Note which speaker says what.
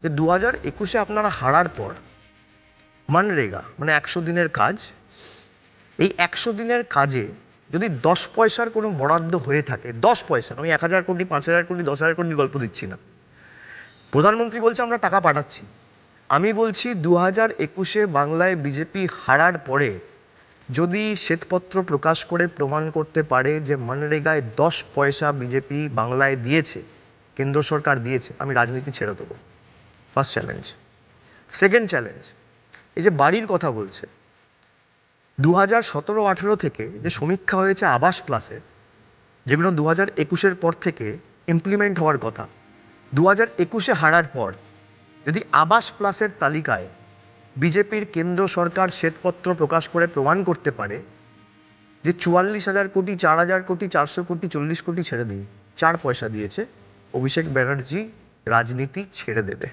Speaker 1: যে 2021-এ আপনারা হারার পর মনরেগা মানে 100 দিনের কাজ, এই 100 দিনের কাজে যদি 10 পয়সার কোনো বরাদ্দ হয়ে থাকে, 10 পয়সা, আমি 1000 কোটি 5000 কোটি 10,000 কোটি গল্প দিচ্ছি না, প্রধানমন্ত্রী বলছে আমরা টাকা পাঠাচ্ছি, আমি বলছি 2021-এ বাংলায় বিজেপি হারার পরে যদি শ্বেতপত্র প্রকাশ করে প্রমাণ করতে পারে যে মনরেগায় 10 পয়সা বিজেপি বাংলায় দিয়েছে, কেন্দ্র সরকার দিয়েছে, আমি রাজনীতি ছেড়ে দেবো। First challenge. সেকেন্ড চ্যালেঞ্জ, এই যে বাড়ির কথা বলছে, 2017-18 থেকে যে সমীক্ষা হয়েছে আবাস প্লাসের, যেগুলো 2021-এর পর থেকে ইমপ্লিমেন্ট হওয়ার কথা, 2021-এ হারার পর যদি আবাস প্লাসের তালিকায় বিজেপির কেন্দ্র সরকার শ্বেতপত্র প্রকাশ করে প্রমাণ করতে পারে যে 44,000 কোটি 4,000 কোটি 400 কোটি 40 কোটি ছেড়ে দিই 4 পয়সা দিয়েছে, অভিষেক ব্যানার্জি রাজনীতি ছেড়ে দেবে।